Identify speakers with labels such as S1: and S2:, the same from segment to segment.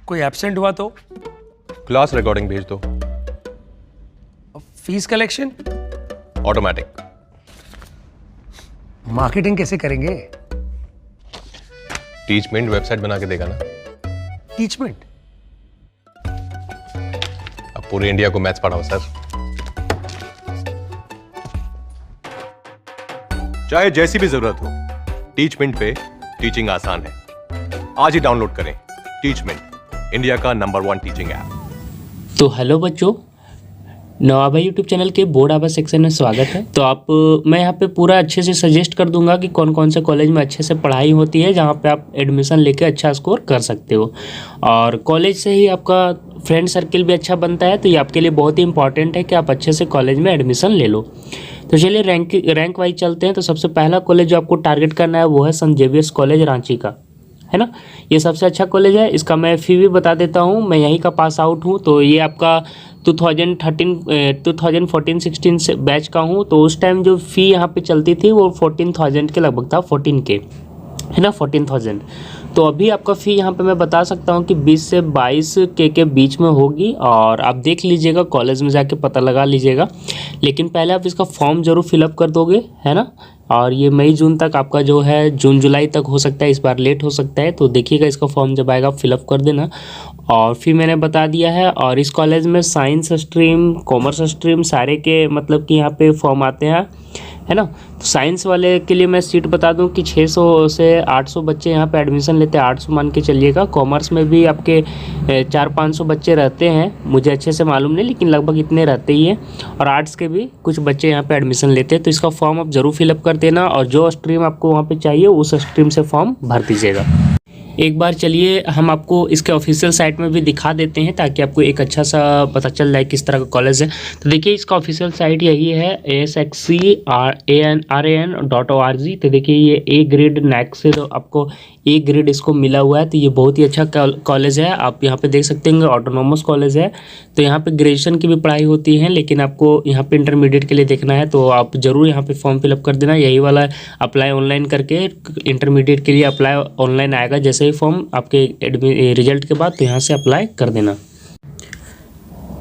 S1: कोई एब्सेंट हुआ तो?
S2: क्लास रिकॉर्डिंग भेज दो।
S1: Fees collection?
S2: ऑटोमेटिक।
S1: मार्केटिंग कैसे करेंगे?
S2: टीचमेंट वेबसाइट बना के देगा ना।
S1: टीचमेंट?
S2: अब पूरे इंडिया को मैथ्स पढ़ाओ सर। चाहे जैसी भी जरूरत हो, टीचमेंट पे टीचिंग आसान है। आज ही डाउनलोड करें टीचमेंट, इंडिया का नंबर 1 टीचिंग ऐप।
S3: तो हेलो बच्चों, नवाबा यूट्यूब चैनल के बोर्ड आवाज सेक्शन में स्वागत है। तो मैं यहाँ पे पूरा अच्छे से सजेस्ट कर दूंगा कि कौन कौन से कॉलेज में अच्छे से पढ़ाई होती है, जहाँ पे आप एडमिशन लेके अच्छा स्कोर कर सकते हो। और कॉलेज से ही आपका फ्रेंड सर्किल भी अच्छा बनता है, तो ये आपके लिए बहुत ही इंपॉर्टेंट है कि आप अच्छे से कॉलेज में एडमिशन ले लो। तो चलिए रैंक वाइज चलते हैं। तो सबसे पहला कॉलेज जो आपको टारगेट करना है वो है सेंट जेवियर्स कॉलेज रांची का, है ना। ये सबसे अच्छा कॉलेज है। इसका मैं फ़ी भी बता देता हूँ, मैं यहीं का पास आउट हूँ। तो ये आपका 2014-16 से बैच का हूँ। तो उस टाइम जो फ़ी यहाँ पे चलती थी वो 14,000 के लगभग था, 14K, है ना, 14,000। तो अभी आपका फ़ी यहाँ पे मैं बता सकता हूँ कि 20 से 22K के बीच में होगी। और आप देख लीजिएगा, कॉलेज में जाके पता लगा लीजिएगा। लेकिन पहले आप इसका फॉर्म ज़रूर फिलअप कर दोगे, है ना। और ये मई जून तक आपका जो है, जून जुलाई तक हो सकता है, इस बार लेट हो सकता है। तो देखिएगा, इसका फॉर्म जब आएगा फिलअप कर देना। और फिर मैंने बता दिया है। और इस कॉलेज में साइंस स्ट्रीम, कॉमर्स स्ट्रीम सारे के मतलब कि यहाँ पे फॉर्म आते हैं, है ना। तो साइंस वाले के लिए मैं सीट बता दूं कि 600 से 800 बच्चे यहाँ पे एडमिशन लेते हैं, 800 मान के चलिएगा। कॉमर्स में भी आपके 400-500 बच्चे रहते हैं, मुझे अच्छे से मालूम नहीं, लेकिन लगभग इतने रहते ही हैं। और आर्ट्स के भी कुछ बच्चे यहाँ पे एडमिशन लेते हैं। तो इसका फॉर्म आप ज़रूर फिलअप कर देना, और जो स्ट्रीम आपको वहाँ पर चाहिए उस स्ट्रीम से फॉर्म भर दीजिएगा। एक बार चलिए हम आपको इसके ऑफिशियल साइट में भी दिखा देते हैं, ताकि आपको एक अच्छा सा पता चल जाए किस तरह का कॉलेज है। तो देखिए, इसका ऑफिशियल साइट यही है, asxcran.org। तो देखिए, ये ए ग्रेड नैक से तो आपको ए ग्रेड इसको मिला हुआ है। तो ये बहुत ही अच्छा कॉलेज है। आप यहाँ पे देख सकते हैं, ऑटोनोमस कॉलेज है। तो यहाँ पे ग्रेजुएशन की भी पढ़ाई होती है, लेकिन आपको यहाँ पे इंटरमीडिएट के लिए देखना है तो आप ज़रूर यहाँ पे फॉर्म फिलअप कर देना। यही वाला अप्लाई ऑनलाइन करके इंटरमीडिएट के लिए अप्लाई ऑनलाइन आएगा, जैसे ही फॉर्म आपके रिजल्ट के बाद, तो यहाँ से अप्लाई कर देना।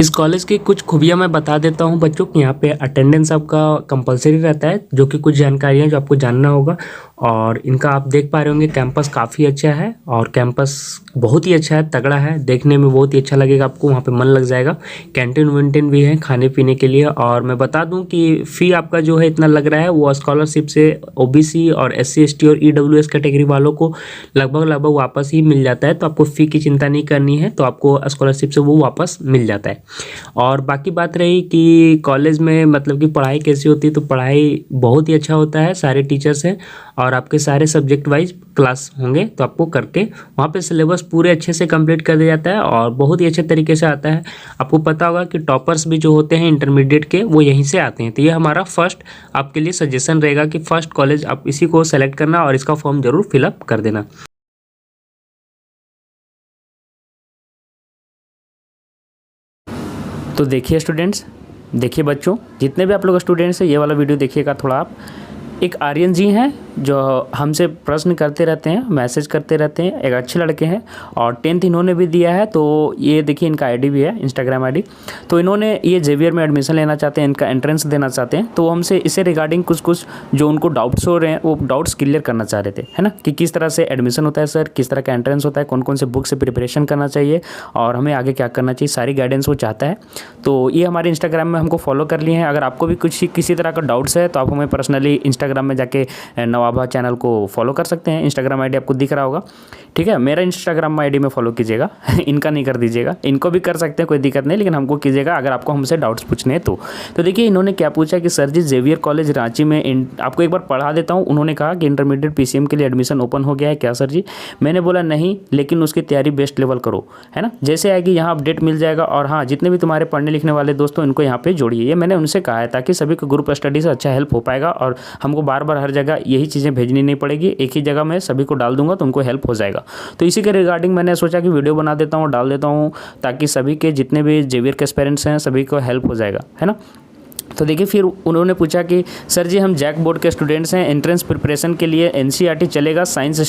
S3: इस कॉलेज की कुछ खूबियाँ मैं बता देता हूँ बच्चों कि यहाँ पे अटेंडेंस आपका कंपलसरी रहता है, जो कि कुछ जानकारियाँ जो आपको जानना होगा। और इनका आप देख पा रहे होंगे, कैंपस काफ़ी अच्छा है, और कैंपस बहुत ही अच्छा है, तगड़ा है, देखने में बहुत ही अच्छा लगेगा आपको, वहाँ पे मन लग जाएगा। कैंटीन वेंटीन भी है खाने पीने के लिए। और मैं बता दूं कि फ़ी आपका जो है इतना लग रहा है, वो स्कॉलरशिप से OBC और SC ST और EWS कैटेगरी वालों को लगभग वापस ही मिल जाता है। तो आपको फ़ी की चिंता नहीं करनी है, तो आपको स्कॉलरशिप से वो वापस मिल जाता है। और बाकी बात रही कि कॉलेज में मतलब कि पढ़ाई कैसी होती है, तो पढ़ाई बहुत ही अच्छा होता है, सारे टीचर्स हैं, और आपके सारे सब्जेक्ट वाइज क्लास होंगे। तो आपको करके वहाँ पे सिलेबस पूरे अच्छे से कंप्लीट कर दिया जाता है, और बहुत ही अच्छे तरीके से आता है। आपको पता होगा कि टॉपर्स भी जो होते हैं इंटरमीडिएट के, वो यहीं से आते हैं। तो ये हमारा फर्स्ट आपके लिए सजेशन रहेगा कि फर्स्ट कॉलेज आप इसी को सेलेक्ट करना, और इसका फॉर्म ज़रूर फिलअप कर देना। तो देखिए स्टूडेंट्स, देखिए बच्चों, जितने भी आप लोग स्टूडेंट्स हैं, ये वाला वीडियो देखिएगा थोड़ा आप। एक आर्यन जी हैं जो हमसे प्रश्न करते रहते हैं, मैसेज करते रहते हैं, एक अच्छे लड़के हैं, और 10th इन्होंने भी दिया है। तो ये देखिए, इनका आईडी भी है, इंस्टाग्राम आईडी। तो इन्होंने ये जेवियर में एडमिशन लेना चाहते हैं, इनका एंट्रेंस देना चाहते हैं। तो हमसे इसे रिगार्डिंग कुछ जो उनको डाउट्स हो रहे हैं, वो डाउट्स क्लियर करना चाह रहे थे, है ना, कि किस तरह से एडमिशन होता है सर, किस तरह का एंट्रेंस होता है, कौन कौन से बुक से प्रिपरेशन करना चाहिए, और हमें आगे क्या करना चाहिए, सारी गाइडेंस वो चाहता है। तो ये हमारे इंस्टाग्राम में हमको फॉलो कर लिए हैं। अगर आपको भी कुछ किसी तरह का डाउट्स है, तो आप हमें पर्सनली इंस्टाग्राम में के नवाबा चैनल को फॉलो कर सकते हैं। इंस्टाग्राम आईडी आपको दिख रहा होगा, ठीक है। मेरा इंस्टाग्राम आईडी में फॉलो कीजिएगा, इनका नहीं कर दीजिएगा। इनको भी कर सकते हैं, कोई दिक्कत नहीं, लेकिन हमको कीजिएगा अगर आपको हमसे डाउट्स पूछने हैं तो देखिए, इन्होंने क्या पूछा कि सर जी, जेवियर कॉलेज रांची में आपको एक बार पढ़ा देता हूँ। उन्होंने कहा कि इंटरमीडिएट PCM के लिए एडमिशन ओपन हो गया है क्या सर जी। मैंने बोला नहीं, लेकिन उसकी तैयारी बेस्ट लेवल करो, है ना। जैसे आएगी यहाँ अपडेट मिल जाएगा। और हाँ, जितने भी तुम्हारे पढ़ने लिखने वाले दोस्तों, इनको यहाँ पे जोड़िए। ये मैंने उनसे कहा है, ताकि सभी को ग्रुप स्टडी से अच्छा हेल्प हो पाएगा, और हमको बार बार हर जगह यही चीज़ें भेजनी नहीं पड़ेगी, एक ही जगह में सभी को डाल दूंगा, तो उनको हेल्प हो जाएगा। तो इसी के रिगार्डिंग मैंने सोचा कि वीडियो बना देता हूँ, डाल देता हूँ, ताकि सभी के जितने भी जेवियर के एस्पिरेंट्स हैं, सभी को हेल्प हो जाएगा, है ना।
S4: तो देखिए फिर उन्होंने पूछा कि सर जी हम जैक बोर्ड के स्टूडेंट्स हैं, एंट्रेंस प्रिपरेशन के लिए एनसीईआरटी चलेगा, साइंस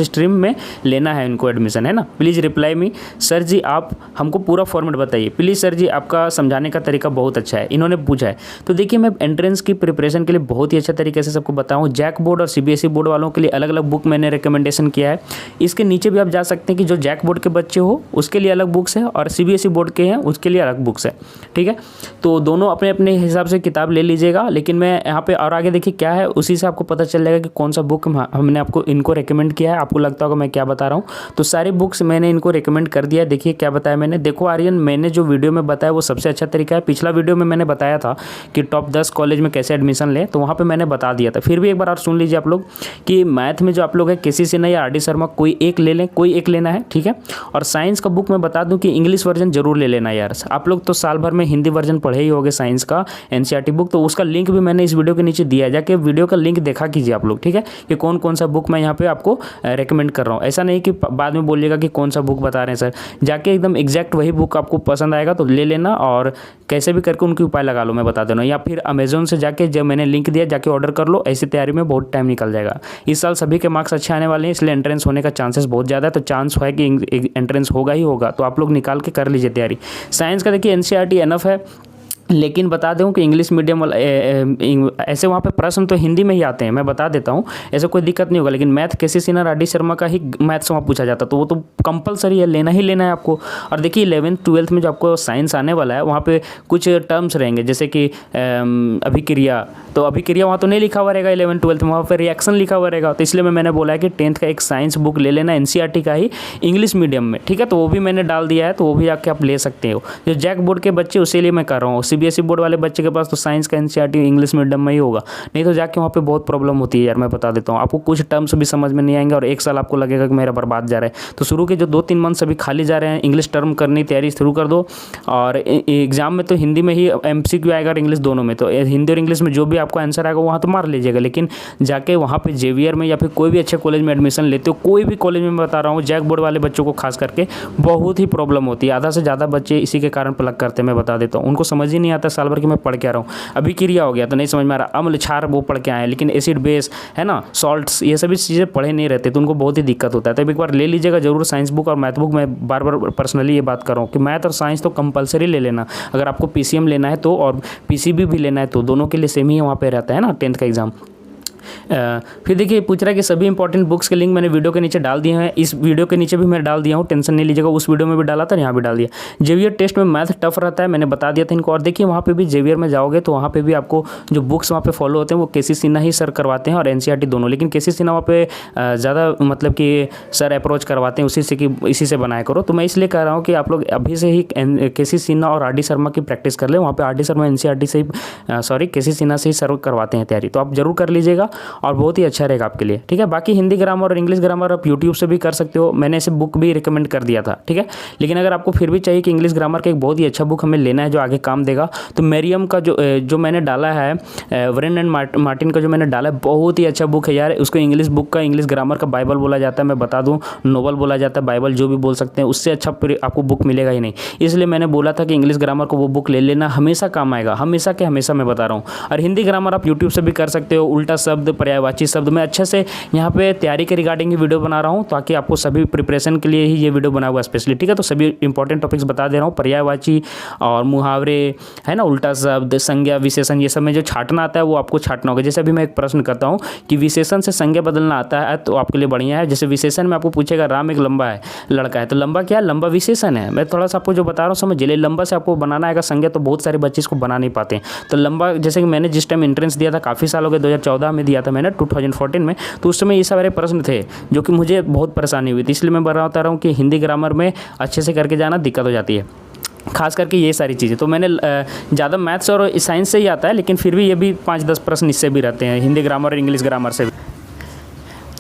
S4: स्ट्रीम में लेना है इनको एडमिशन, है ना। Please reply me. सर जी आप हमको पूरा फॉर्मेट बताइए प्लीज़। सर जी आपका समझाने का तरीका बहुत अच्छा है, इन्होंने पूछा है। तो देखिए मैं एंट्रेंस की प्रिपरेशन के लिए बहुत ही अच्छा तरीके से सबको बताऊँ। जैक बोर्ड और सीबीएसई बोर्ड वालों के लिए अलग अलग बुक मैंने रिकमेंडेशन किया है। इसके नीचे भी आप जा सकते हैं कि जो जैक बोर्ड के बच्चे हो उसके लिए अलग बुक्स है और सीबीएसई बोर्ड के हैं उसके लिए अलग बुक्स है, ठीक है। तो दोनों अपने अपने हिसाब से किताब ले लीजिएगा, लेकिन मैं यहाँ पे और आगे देखिए क्या है उसी से आपको पता चल जाएगा कि कौन सा बुक हमने आपको इनको रेकमेंड किया है। आपको लगता होगा मैं क्या बता रहा हूँ, तो सारी बुक्स मैंने इनको रेकमेंड कर दिया है। देखिए क्या बताया मैंने, देखो आर्यन मैंने जो वीडियो में बताया वो सबसे अच्छा तरीका है। पिछला वीडियो में मैंने बताया था कि टॉप 10 कॉलेज में कैसे एडमिशन लें, तो वहाँ पर मैंने बता दिया था। फिर भी एक बार और सुन लीजिए आप लोग कि मैथ में जो आप लोग है केसी सिन्हा या आर डी शर्मा कोई एक ले लें, कोई एक लेना है, ठीक है। और साइंस का बुक मैं बता दूं कि इंग्लिश वर्जन जरूर ले लेना यार। आप लोग तो साल भर में हिंदी वर्जन पढ़े ही होंगे साइंस का एनसीईआरटी बुक, तो उसका लिंक भी मैंने इस वीडियो के नीचे दिया है, जाके वीडियो का लिंक देखा कीजिए आप लोग, ठीक है, कि कौन कौन सा बुक मैं यहाँ पे आपको रेकमेंड कर रहा हूँ। ऐसा नहीं कि बाद में बोलिएगा कि कौन सा बुक बता रहे हैं सर, जाके एकदम एग्जैक्ट वही बुक आपको पसंद आएगा तो ले लेना और कैसे भी करके उनकी उपाय लगा लो, मैं बता दे रहा हूँ। या फिर अमेजोन से जाके जब मैंने लिंक दिया जाके ऑर्डर कर लो, ऐसी तैयारी में बहुत टाइम निकल जाएगा। इस साल सभी के मार्क्स अच्छे आने वाले हैं, इसलिए एंट्रेंस होने का चांसेस बहुत ज़्यादा है, तो चांस है कि एंट्रेंस होगा ही होगा, तो आप लोग निकाल के कर लीजिए तैयारी। साइंस का देखिए एनसीईआरटी एनफ है, लेकिन बता दूं कि इंग्लिश मीडियम वाला ऐसे वहाँ पे प्रश्न तो हिंदी में ही आते हैं, मैं बता देता हूँ, ऐसे कोई दिक्कत नहीं होगा। लेकिन मैथ केसी सिन्हा आर डी शर्मा का ही मैथ्स वहाँ पूछा जाता, तो वो तो कंपलसरी है, लेना ही लेना है आपको। और देखिए 11th 12th में जो आपको साइंस आने वाला है वहाँ पे कुछ टर्म्स रहेंगे, जैसे कि अभिक्रिया, तो अभिक्रिया वहाँ तो नहीं लिखा हुआ रहेगा 11th 12th में, वहाँ पर रिएक्शन लिखा हुआ रहेगा। तो इसलिए मैंने बोला है कि 10th का एक साइंस बुक ले लेना एनसीईआरटी का ही इंग्लिश मीडियम में, ठीक है। तो वो भी मैंने डाल दिया है, तो वो भी आके आप ले सकते हो। जो जैक बोर्ड के बच्चे उसी लिए मैं कर रहा हूँ, सीबीएसई बोर्ड वाले बच्चे के पास तो साइंस का एनसीईआरटी इंग्लिश मीडियम में ही होगा, नहीं तो जाके वहाँ पे बहुत प्रॉब्लम होती है यार। मैं बता देता हूँ आपको, कुछ टर्म्स भी समझ में नहीं आएंगे और एक साल आपको लगेगा कि मेरा बर्बाद जा रहा है। तो शुरू के जो 2-3 मंथ्स अभी खाली जा रहे हैं, इंग्लिश टर्म करनी तैयारी शुरू कर दो। और एग्जाम में तो हिंदी में ही एमसीक्यू आएगा और इंग्लिश दोनों में, तो हिंदी और इंग्लिश में जो भी आपको आंसर आएगा वहाँ तो मार लीजिएगा। लेकिन जाके वहाँ पे जेवीआर में या फिर कोई भी अच्छे कॉलेज में एडमिशन लेते हो, कोई भी कॉलेज में मैं बता रहा हूँ, जैक बोर्ड वाले बच्चों को खास करके बहुत ही प्रॉब्लम होती है। आधा से ज़्यादा बच्चे इसी के कारण प्लग करते हैं, मैं बता देता हूँ। उनको समझ ही नहीं आता साल भर कि मैं पढ़ के आ रहा हूँ। अभी क्रिया हो गया तो नहीं समझ में आ रहा, अम्ल क्षार वो पढ़ के आए हैं, लेकिन एसिड बेस है ना, सॉल्ट्स, ये सभी चीज़ें पढ़े नहीं रहते, तो उनको बहुत ही दिक्कत होता है। तो एक बार ले लीजिएगा जरूर साइंस बुक और मैथ बुक। मैं बार बार पर्सनली ये बात कर रहा हूँ कि मैथ और साइंस तो कंपलसरी ले लेना। अगर आपको पीसीएम लेना है तो और पीसीबी भी लेना है तो दोनों के लिए सेम ही वहाँ पे रहता है ना 10th का एग्जाम। फिर देखिए पूछ रहा है कि सभी इंपॉर्टेंट बुक्स के लिंक मैंने वीडियो के नीचे डाल दिए हैं, इस वीडियो के नीचे भी मैं डाल दिया हूँ, टेंशन नहीं लीजिएगा। उस वीडियो में भी डाला था, यहाँ भी डाल दिया। जेवीआर टेस्ट में मैथ टफ रहता है, मैंने बता दिया था इनको। और देखिए वहाँ पे भी जेवीआर में जाओगे तो वहाँ पे भी आपको जो बुक्स वहाँ पे फॉलो होते हैं वो केसी सिन्हा ही सर करवाते हैं और एनसीईआरटी दोनों। लेकिन केसी सिन्हा वहाँ पे ज़्यादा मतलब कि सर अप्रोच करवाते हैं उसी से कि इसी से बनाया करो। तो मैं इसलिए कह रहा हूँ कि आप लोग अभी से ही केसी सिन्हा और आर डी शर्मा की प्रैक्टिस कर ले। वहाँ पे आर डी शर्मा एनसीईआरटी से ही सॉरी केसी सिन्हा से ही सर करवाते हैं तैयारी, तो आप जरूर कर लीजिएगा और बहुत ही अच्छा रहेगा आपके लिए, ठीक है। बाकी हिंदी ग्रामर और इंग्लिश ग्रामर आप यूट्यूब से भी कर सकते हो, मैंने ऐसे बुक भी रिकमेंड कर दिया था, ठीक है। लेकिन अगर आपको फिर भी चाहिए कि इंग्लिश ग्रामर का एक बहुत ही अच्छा बुक हमें लेना है जो आगे काम देगा, तो मेरियम का जो मैंने डाला है, वरेन एंड मार्टिन का जो मैंने डाला है, बहुत ही अच्छा बुक है यार। उसको इंग्लिश बुक का, इंग्लिश ग्रामर का बाइबल बोला जाता है, मैं बता दूँ, नोबल बोला जाता है, बाइबल जो भी बोल सकते हैं, उससे अच्छा आपको बुक मिलेगा ही नहीं। इसलिए मैंने बोला था कि इंग्लिश ग्रामर को वो बुक ले लेना, हमेशा काम आएगा, हमेशा के हमेशा मैं बता रहा हूँ। और हिंदी ग्रामर आप यूट्यूब से भी कर सकते हो, उल्टा शब्द, पर्यायवाची शब्द, मैं अच्छे से यहाँ पे तैयारी के रिगार्डिंग वीडियो बना रहा हूँ ताकि आपको सभी प्रिपरेशन के लिए ही ये वीडियो बना हुआ स्पेशली, ठीक है। तो सभी इंपॉर्टेंट टॉपिक्स बता दे रहा हूँ, पर्यायवाची और मुहावरे है ना, उल्टा शब्द, संज्ञा, विशेषण, ये सब में जो छाटना आता है वो आपको छाटना होगा। जैसे अभी मैं एक प्रश्न करता हूँ कि विशेषण से संज्ञा बदलना आता है तो आपके लिए बढ़िया है। जैसे विशेषण में आपको पूछेगा राम एक लंबा है, लड़का है, तो लंबा क्या है, लंबा विशेषण है। मैं थोड़ा सा आपको जो बता रहा हूँ समझ ले, लंबा से आपको बनाना आएगा संज्ञा, तो बहुत सारे बच्चे इसको बना नहीं पाते हैं। तो लंबा, जैसे कि मैंने जिस टाइम एंट्रेंस दिया था, काफ़ी साल हो गए, 2014 में दिया था मैंने, 2014 में, तो उस समय ये सारे प्रश्न थे जो कि मुझे बहुत परेशानी हुई थी। इसलिए मैं बता रहा हूँ कि हिंदी ग्रामर में अच्छे से करके जाना, दिक्कत हो जाती है खास करके ये सारी चीज़ें। तो मैंने ज़्यादा मैथ्स और साइंस से ही आता है, लेकिन फिर भी ये भी 5-10 प्रश्न इससे भी रहते हैं, हिंदी ग्रामर और इंग्लिश ग्रामर से भी।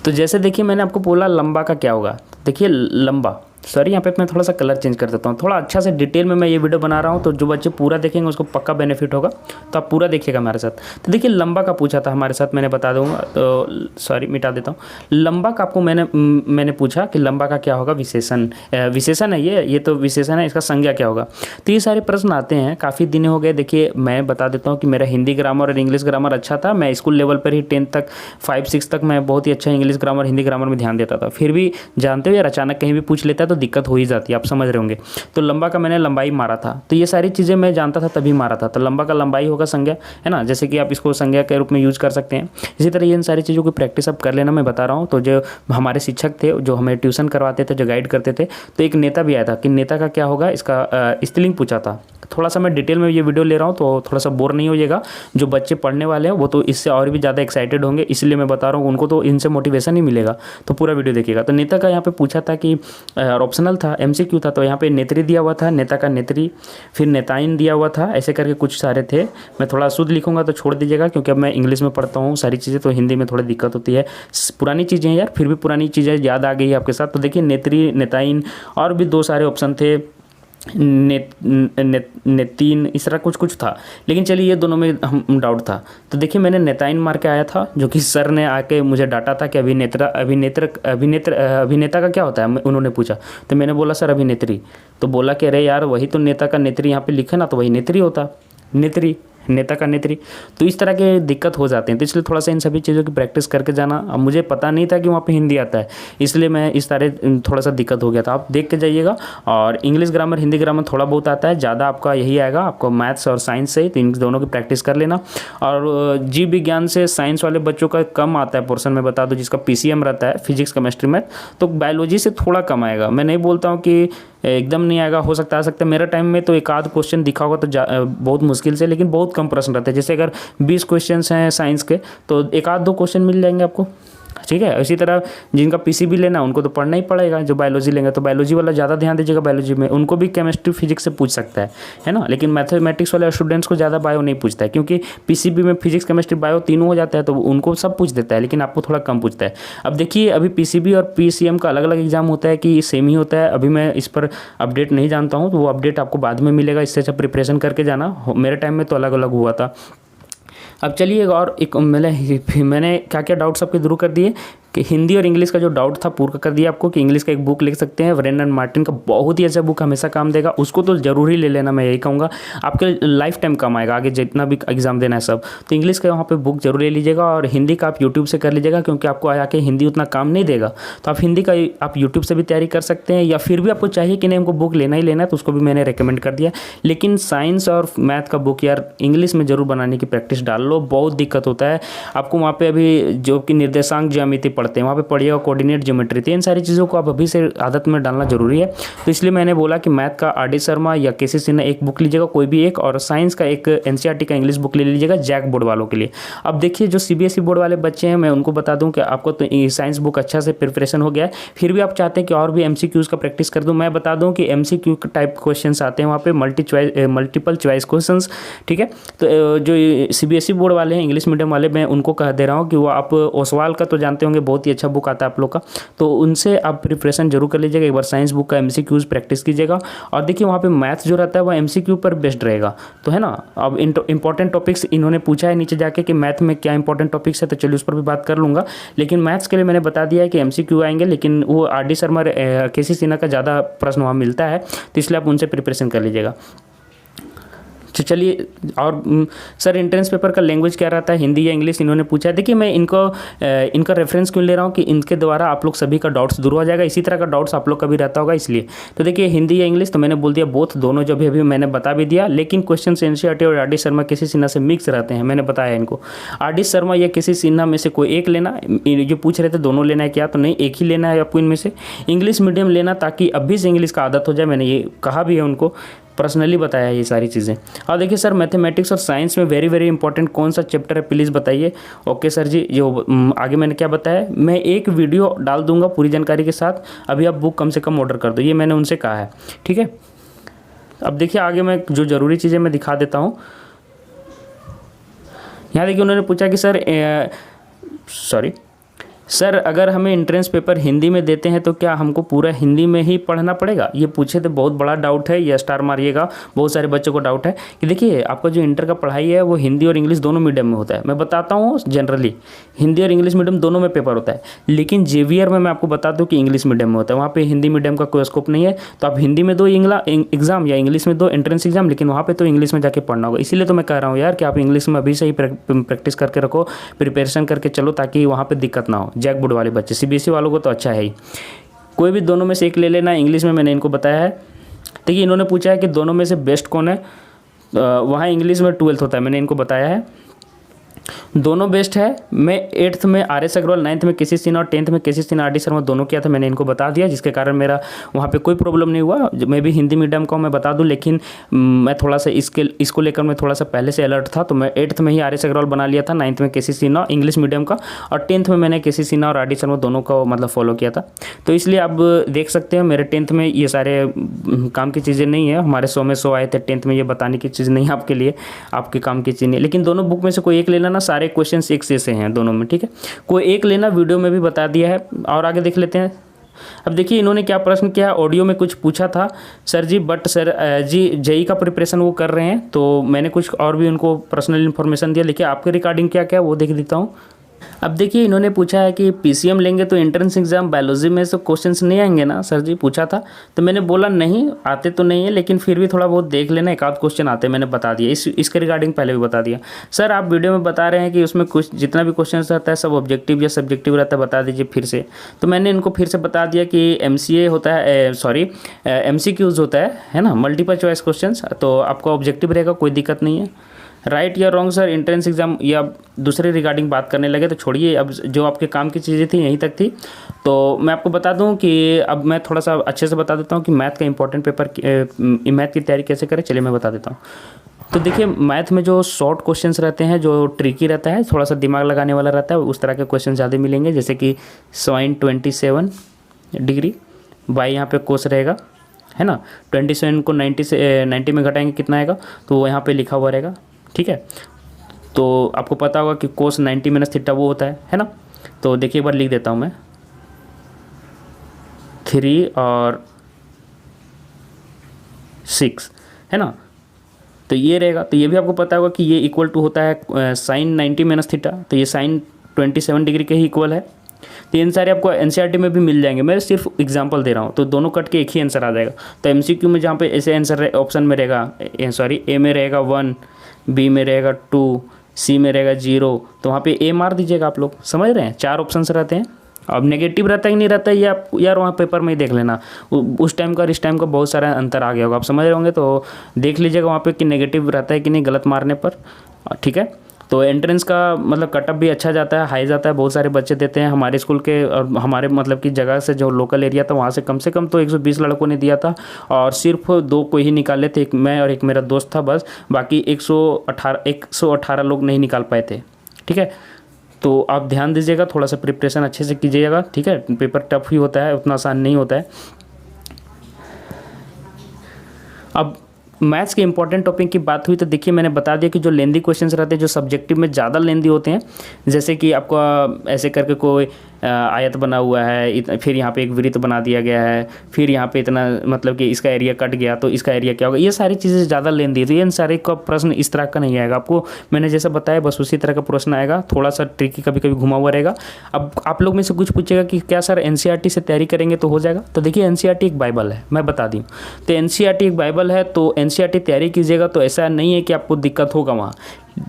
S4: तो जैसे देखिए मैंने आपको बोला लंबा का क्या होगा, देखिए लंबा सॉरी, यहाँ पे मैं थोड़ा सा कलर चेंज कर देता हूँ, थोड़ा अच्छा से डिटेल में मैं ये वीडियो बना रहा हूँ, तो जो बच्चे पूरा देखेंगे उसको पक्का बेनिफिट होगा, तो आप पूरा देखिएगा हमारे साथ। तो देखिए लंबा का पूछा था हमारे साथ, मैंने बता दूंगा, तो सॉरी मिटा देता हूँ। लंबा का आपको मैंने पूछा कि लंबा का क्या होगा, विशेषण है ये तो विशेषण है, इसका संज्ञा क्या होगा। तो ये सारे प्रश्न आते हैं, काफ़ी दिन हो गए। देखिए मैं बता देता हूँ कि मेरा हिंदी ग्रामर और इंग्लिश ग्रामर अच्छा था, मैं स्कूल लेवल पर ही 10th तक 5-6 तक मैं बहुत ही अच्छा इंग्लिश ग्रामर हिंदी ग्रामर में ध्यान देता था। फिर भी जानते हो यार, अचानक कहीं भी पूछ लेता है तो दिक्कत हो ही जाती है, आप समझ रहे होंगे। तो लंबा का मैंने लंबाई मारा था, तो ये सारी चीज़ें मैं जानता था तभी मारा था। तो लंबा का लंबाई होगा संज्ञा, है ना, जैसे कि आप इसको संज्ञा के रूप में यूज कर सकते हैं। इसी तरह ये इन सारी चीज़ों की प्रैक्टिस आप कर लेना, मैं बता रहा हूँ। तो जो हमारे शिक्षक थे जो हमें ट्यूशन करवाते थे, जो गाइड करते थे, तो एक नेता भी आया था कि नेता का क्या होगा, इसका स्त्रीलिंग पूछा था। थोड़ा सा मैं डिटेल में ये वीडियो ले रहा हूँ, तो थोड़ा सा बोर नहीं होइएगा। जो बच्चे पढ़ने वाले हैं वो तो इससे और भी ज़्यादा एक्साइटेड होंगे, इसलिए मैं बता रहा हूँ, उनको तो इनसे मोटिवेशन ही मिलेगा। तो पूरा वीडियो देखिएगा। तो नेता का यहाँ पे पूछा था कि ऑप्शनल था, MCQ था, तो यहाँ पे नेत्री दिया हुआ था, नेता का नेत्री, फिर नेताइन दिया हुआ था, ऐसे करके कुछ सारे थे। मैं थोड़ा शुद्ध लिखूंगा तो छोड़ दीजिएगा, क्योंकि अब मैं इंग्लिश में पढ़ता हूँ सारी चीज़ें, तो हिंदी में थोड़ी दिक्कत होती है। पुरानी चीज़ें हैं यार, फिर भी पुरानी चीज़ें याद आ गई है आपके साथ। तो देखिए नेत्री, नेताइन, और भी 2 सारे ऑप्शन थे, नेतीन, इस तरह कुछ था, लेकिन चलिए ये दोनों में हम डाउट था। तो देखिए मैंने नेताइन मार के आया था, जो कि सर ने आके मुझे डांटा था कि अभिनेता का क्या होता है, उन्होंने पूछा। तो मैंने बोला सर अभिनेत्री। तो बोला कि अरे यार वही तो नेता का नेत्री यहाँ पे लिखे ना, तो वही नेत्री होता, नेत्री, नेता का नेत्री। तो इस तरह के दिक्कत हो जाते हैं, तो इसलिए थोड़ा सा इन सभी चीज़ों की प्रैक्टिस करके जाना। अब मुझे पता नहीं था कि वहाँ पे हिंदी आता है, इसलिए मैं इस तरह थोड़ा सा दिक्कत हो गया था। आप देख के जाइएगा। और इंग्लिश ग्रामर, हिंदी ग्रामर थोड़ा बहुत आता है, ज़्यादा आपका यही आएगा, आपको मैथ्स और साइंस से, तो इन दोनों की प्रैक्टिस कर लेना। और जीव विज्ञान से साइंस वाले बच्चों का कम आता है पोर्सन, में बता दो, जिसका PCM रहता है, फिजिक्स केमिस्ट्री मैथ, तो बायोलॉजी से थोड़ा कम आएगा। मैं नहीं बोलता हूँ कि एकदम नहीं आएगा, हो सकता है। मेरा टाइम में तो एक आध क्वेश्चन दिखा होगा, तो बहुत मुश्किल से, लेकिन बहुत कम प्रश्न रहते हैं। जैसे अगर 20 क्वेश्चंस हैं साइंस के, तो एक आध 2 क्वेश्चन मिल जाएंगे आपको, ठीक है। इसी तरह जिनका PCB लेना है उनको तो पढ़ना ही पड़ेगा, जो बायोलॉजी लेंगे तो बायोलॉजी वाला ज़्यादा ध्यान दीजिएगा। बायोलॉजी में उनको भी केमिस्ट्री फिजिक्स से पूछ सकता है ना, लेकिन मैथमेटिक्स वाले स्टूडेंट्स को ज़्यादा बायो नहीं पूछता है, क्योंकि PCB में फिजिक्स केमिस्ट्री बायो तीनों हो जाता है, तो उनको सब पूछ देता है, लेकिन आपको थोड़ा कम पूछता है। अब देखिए अभी PCB और PCM का अलग अलग एग्जाम होता है कि सेम ही होता है, अभी मैं इस पर अपडेट नहीं जानता हूँ, तो वो अपडेट आपको बाद में मिलेगा। इससे अच्छा प्रिपरेशन करके जाना, मेरे टाइम में तो अलग अलग हुआ था। अब चलिए और एक मैंने क्या क्या डाउट्स आपके दूर कर दिए कि हिंदी और इंग्लिश का जो डाउट था पूरा कर दिया आपको, कि इंग्लिश का एक बुक लिख सकते हैं, ब्रेंडन मार्टिन का बहुत ही अच्छा बुक, हमेशा काम देगा, उसको तो जरूर ही ले लेना, मैं यही कहूँगा। आपके लाइफ टाइम काम आएगा, आगे जितना भी एग्जाम देना है सब। तो इंग्लिश का वहाँ पे बुक जरूर ले लीजिएगा, और हिंदी का आप यूट्यूब से कर लीजिएगा, क्योंकि आपको आके हिंदी उतना काम नहीं देगा, तो आप हिंदी का आप यूट्यूब से भी तैयारी कर सकते हैं। या फिर भी आपको चाहिए कि नहीं हमको बुक लेना ही लेना है, तो उसको भी मैंने रिकमेंड कर दिया। लेकिन साइंस और मैथ का बुक यार इंग्लिश में जरूर बनाने की प्रैक्टिस डाल लो, बहुत दिक्कत होता है आपको। वहाँ पे अभी जो कि निर्देशांक ज्यामिति पढ़ते हैं, वहाँ पे पढ़िएगा कोऑर्डिनेट ज्योमेट्री, तो इन सारी चीज़ों को आप अभी से आदत में डालना जरूरी है। तो इसलिए मैंने बोला कि मैथ का RD शर्मा या KC सिन्हा एक बुक लीजिएगा, कोई भी एक, और साइंस का एक NCERT का इंग्लिश बुक ले लीजिएगा, जैक बोर्ड वालों के लिए। अब देखिए जो CBSE बोर्ड वाले बच्चे हैं, मैं उनको बता दूं कि आपको तो साइंस बुक अच्छा से प्रिपरेशन हो गया है, फिर भी आप चाहते हैं कि और भी MCQs का प्रैक्टिस कर दूँ, मैं बता दूँ कि MCQ टाइप क्वेश्चन आते हैं वहाँ पे, मल्टीपल चॉइस क्वेश्चन, ठीक है। तो जो CBSE बोर्ड वाले हैं, इंग्लिश मीडियम वाले, मैं उनको कह दे रहा हूँ कि वो आप ओसवाल का तो जानते होंगे, बहुत ही अच्छा बुक आता है आप लोग का, तो उनसे आप प्रिपरेशन जरूर कर लीजिएगा। एक बार साइंस बुक का MCQs प्रैक्टिस कीजिएगा, और देखिए वहाँ पे मैथ्स जो रहता है वो MCQ पर बेस्ड रहेगा, तो है ना। अब इंपॉर्टेंट टॉपिक्स इन्होंने पूछा है नीचे जाके कि मैथ में क्या इंपॉर्टेंट टॉपिक्स है, तो चलिए उस पर भी बात कर लूँगा। लेकिन मैथ्स के लिए मैंने बता दिया है कि MCQ आएंगे, लेकिन वो RD शर्मा, KC सिन्हा का ज़्यादा प्रश्न वहाँ मिलता है, तो इसलिए आप उनसे प्रिपरेशन कर लीजिएगा। तो चलिए, और सर एंट्रेंस पेपर का लैंग्वेज क्या रहता है, हिंदी या इंग्लिश, इन्होंने पूछा है। देखिए मैं इनका रेफरेंस क्यों ले रहा हूँ कि इनके द्वारा आप लोग सभी का डाउट्स दूर हो जाएगा, इसी तरह का डाउट्स आप लोग का भी रहता होगा, इसलिए। तो देखिए हिंदी या इंग्लिश, तो मैंने बोल दिया बोथ, दोनों जो अभी मैंने बता भी दिया, लेकिन क्वेश्चन NCERT और RD शर्मा KC सिन्हा से मिक्स रहते हैं, मैंने बताया इनको। RD शर्मा या KC सिन्हा में से कोई एक लेना, जो पूछ रहे थे दोनों लेना है क्या, तो नहीं, एक ही लेना है आपको इनमें से। इंग्लिश मीडियम लेना ताकि अभी से इंग्लिश का आदत हो जाए, मैंने ये कहा भी है उनको, पर्सनली बताया ये सारी चीज़ें। और देखिए सर मैथमेटिक्स और साइंस में वेरी वेरी इंपॉर्टेंट कौन सा चैप्टर है, प्लीज़ बताइए। ओके सर जी, जो आगे मैंने क्या बताया, मैं एक वीडियो डाल दूंगा पूरी जानकारी के साथ, अभी आप बुक कम से कम ऑर्डर कर दो, ये मैंने उनसे कहा है, ठीक है। अब देखिए आगे मैं जो ज़रूरी चीज़ें मैं दिखा देता हूँ। यहाँ देखिए उन्होंने पूछा कि सर सर अगर हमें एंट्रेंस पेपर हिंदी में देते हैं तो क्या हमको पूरा हिंदी में ही पढ़ना पड़ेगा? ये पूछे तो बहुत बड़ा डाउट है, ये स्टार मारिएगा। बहुत सारे बच्चों को डाउट है कि देखिए आपका जो इंटर का पढ़ाई है वो हिंदी और इंग्लिश दोनों मीडियम में होता है। मैं बताता हूँ जनरली हिंदी और इंग्लिश मीडियम दोनों में पेपर होता है, लेकिन जेवीआर में मैं आपको बता दूँ कि इंग्लिश मीडियम में होता है। वहाँ पर हिंदी मीडियम का कोई स्कोप नहीं है, तो आप हिंदी में दो एग्ज़ाम या इंग्लिश में दो एंट्रेंस एग्जाम, लेकिन वहाँ पर तो इंग्लिश में जाके पढ़ना होगा। इसीलिए तो मैं कह रहा हूँ यार कि आप इंग्लिश में अभी से ही प्रैक्टिस करके रखो, प्रिपरेशन करके चलो, ताकि वहाँ पर दिक्कत ना हो। जैक बोर्ड वाले बच्चे, सीबीएसई वालों को तो अच्छा है ही, कोई भी दोनों में से एक ले लेना। इंग्लिश में मैंने इनको बताया है। देखिए इन्होंने पूछा है कि दोनों में से बेस्ट कौन है, वहाँ इंग्लिश में 12th होता है, मैंने इनको बताया है दोनों बेस्ट है। मैं 8th में RS अग्रवाल, 9th में केसी सिन्हा और 10th में केसी सिन्हा RD शर्मा दोनों किया था, मैंने इनको बता दिया, जिसके कारण मेरा वहाँ पे कोई प्रॉब्लम नहीं हुआ। मैं भी हिंदी मीडियम का मैं बता दूं, लेकिन मैं थोड़ा सा इसको लेकर मैं थोड़ा सा पहले से अलर्ट था, तो मैं 8th में ही RS अग्रवाल बना लिया था, 9th में केसी सिन्हा इंग्लिश मीडियम का, और 10th में मैंने केसी सिन्हा और RD शर्मा दोनों का मतलब फॉलो किया था। तो इसलिए आप देख सकते हैं मेरे 10th में ये सारे काम की चीज़ें नहीं है। हमारे 100 में 100 आए थे 10th में, ये बताने की चीज़ नहीं है आपके लिए, आपके काम की चीज़ नहीं है। लेकिन दोनों बुक में से कोई एक ले लेना, सारे क्वेश्चन एक से हैं दोनों में, ठीक है। कोई एक लेना, वीडियो में भी बता दिया है। और आगे देख लेते हैं। अब देखिए इन्होंने क्या प्रश्न किया, ऑडियो में कुछ पूछा था sir ji, but sir ji JEE का प्रिपरेशन वो कर रहे हैं, तो मैंने कुछ और भी उनको पर्सनल इन्फॉर्मेशन दिया। लेकिन आपके रिगार्डिंग क्या क्या वो देख देता हूँ। अब देखिए इन्होंने पूछा है कि पीसीएम लेंगे तो एंट्रेंस एग्जाम बायोलॉजी में से क्वेश्चंस नहीं आएंगे ना सर जी, पूछा था। तो मैंने बोला नहीं आते तो नहीं है, लेकिन फिर भी थोड़ा बहुत देख लेना, एक आध क्वेश्चन आते हैं, मैंने बता दिया। इसके रिगार्डिंग पहले भी बता दिया। सर आप वीडियो में बता रहे हैं कि उसमें कुछ जितना भी क्वेश्चन रहता है सब ऑब्जेक्टिव या सब्जेक्टिव रहता है, बता दीजिए फिर से। तो मैंने इनको फिर से बता दिया कि MCA होता है, सॉरी MCQs होता है ना, मल्टीपल चॉइस क्वेश्चन, तो आपका ऑब्जेक्टिव रहेगा, कोई दिक्कत नहीं है। राइट या रॉन्ग सर एंट्रेंस एग्जाम, या दूसरे रिगार्डिंग बात करने लगे तो छोड़िए, अब जो आपके काम की चीज़ें थी यहीं तक थी। तो मैं आपको बता दूं कि अब मैं थोड़ा सा अच्छे से बता देता हूं कि मैथ का इंपॉर्टेंट पेपर, मैथ की तैयारी कैसे करें, चलिए मैं बता देता हूं। तो देखिए मैथ में जो शॉर्ट क्वेश्चंस रहते हैं, जो ट्रिकी रहता है, थोड़ा सा दिमाग लगाने वाला रहता है, उस तरह के क्वेश्चन ज़्यादा मिलेंगे। जैसे कि sin 27 डिग्री बाई यहाँ पे कोस रहेगा, है ना। 27 को 90 में घटाएंगे कितना आएगा, तो वो यहाँ पे लिखा हुआ रहेगा, ठीक है। तो आपको पता होगा कि कोस 90 माइनस थीटा वो होता है ना। तो देखिए एक बार लिख देता हूँ मैं, 3 और 6, है ना। तो ये रहेगा, तो ये भी आपको पता होगा कि ये इक्वल टू होता है साइन 90 माइनस थीटा, तो ये साइन 27 डिग्री के ही इक्वल है। तो इन सारे आपको एनसीईआरटी में भी मिल जाएंगे, मैं सिर्फ एग्जांपल दे रहा हूँ, तो दोनों कट के एक ही आंसर आ जाएगा। तो एमसीक्यू में जहाँ पे ऐसे आंसर ऑप्शन में रहेगा, सॉरी ए में रहेगा 1, बी में रहेगा 2, सी में रहेगा 0, तो वहाँ पे ए मार दीजिएगा। आप लोग समझ रहे हैं, 4 ऑप्शंस रहते हैं। अब नेगेटिव रहता है कि नहीं रहता है ये आप यार वहाँ पेपर में ही देख लेना, उस टाइम का और इस टाइम का बहुत सारा अंतर आ गया होगा, आप समझ रहे होंगे। तो देख लीजिएगा वहाँ पे कि नेगेटिव रहता है कि नहीं गलत मारने पर, ठीक है। तो एंट्रेंस का मतलब कटअप भी अच्छा जाता है, हाई जाता है, बहुत सारे बच्चे देते हैं। हमारे स्कूल के और हमारे मतलब की जगह से जो लोकल एरिया था वहाँ से कम तो 120 लड़कों ने दिया था, और सिर्फ 2 को ही निकाले थे, एक मैं और एक मेरा दोस्त था बस, बाकी 118 लोग नहीं निकाल पाए थे, ठीक है। तो आप ध्यान दीजिएगा, थोड़ा सा प्रिपरेशन अच्छे से कीजिएगा, ठीक है। पेपर टफ ही होता है, उतना आसान नहीं होता है। अब मैथ्स के इंपॉर्टेंट टॉपिक की बात हुई तो देखिए मैंने बता दिया कि जो लेंदी क्वेश्चंस रहते हैं, जो सब्जेक्टिव में ज़्यादा लेंदी होते हैं, जैसे कि आपका ऐसे करके कोई आयत बना हुआ है, फिर यहाँ पे एक वृत्त बना दिया गया है, फिर यहाँ पे इतना मतलब कि इसका एरिया कट गया तो इसका एरिया क्या होगा, ये सारी चीज़ें ज़्यादा लेंदी है। तो ये सारे का प्रश्न इस तरह का नहीं आएगा आपको, मैंने जैसा बताया बस उसी तरह का प्रश्न आएगा, थोड़ा सा ट्रिकी कभी कभी घुमा हुआ रहेगा। अब आप लोग में से कुछ पूछेगा कि क्या सर एनसीईआरटी से तैयारी करेंगे तो हो जाएगा। तो देखिए एनसीईआरटी एक बाइबल है, मैं बता दूँ तो एनसीईआरटी एक बाइबल है, तो एनसीईआरटी तैयारी कीजिएगा तो ऐसा नहीं है कि आपको दिक्कत होगा, वहाँ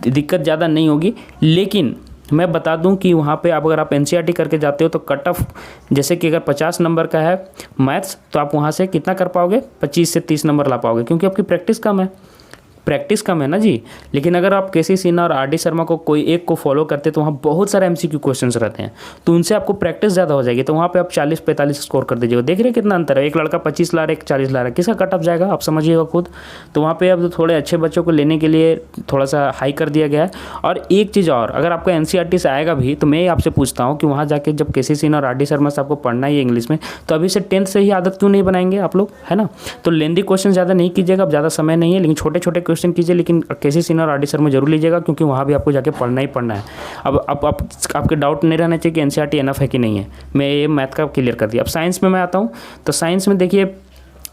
S4: दिक्कत ज़्यादा नहीं होगी। लेकिन मैं बता दूं कि वहाँ पे अगर आप एनसीईआरटी करके जाते हो तो कट ऑफ, जैसे कि अगर 50 नंबर का है मैथ्स तो आप वहाँ से कितना कर पाओगे, 25 से 30 नंबर ला पाओगे, क्योंकि आपकी प्रैक्टिस कम है ना जी। लेकिन अगर आप केसी सिन्हा और RD शर्मा को कोई एक को फॉलो करते तो वहाँ बहुत सारे MCQ क्वेश्चंस रहते हैं, तो उनसे आपको प्रैक्टिस ज़्यादा हो जाएगी। तो वहाँ पे आप 40-45 स्कोर कर दीजिएगा। देख रहे हैं कितना अंतर है, एक लड़का 25 ला रहा है, एक 40 ला रहा है, किसका कट ऑफ जाएगा आप समझिएगा खुद। तो वहाँ पर अब थोड़े अच्छे बच्चों को लेने के लिए थोड़ा सा हाई कर दिया गया है। और एक चीज़ और, अगर आपका NCERT से आएगा भी तो मैं आपसे पूछता हूँ कि वहाँ जाके जब केसी सिन्हा और RD शर्मा से आपको पढ़ना ही है इंग्लिश में, तो अभी से 10th से ही आदत क्यों नहीं बनाएंगे आप लोग, है ना। तो लेंदी क्वेश्चन ज़्यादा नहीं कीजिएगा, अब ज़्यादा समय नहीं है, लेकिन छोटे छोटे क्वेश्चन कीजिए, लेकिन केसी सिन्हा और आर डी सर में जरूर लीजिएगा, क्योंकि वहाँ भी आपको जाके पढ़ना ही पढ़ना है। अब आपके डाउट नहीं रहना चाहिए कि एनसीईआरटी एनफ है कि नहीं है। मैं ये मैथ का क्लियर कर दिया। अब साइंस में मैं आता हूँ, तो साइंस में देखिए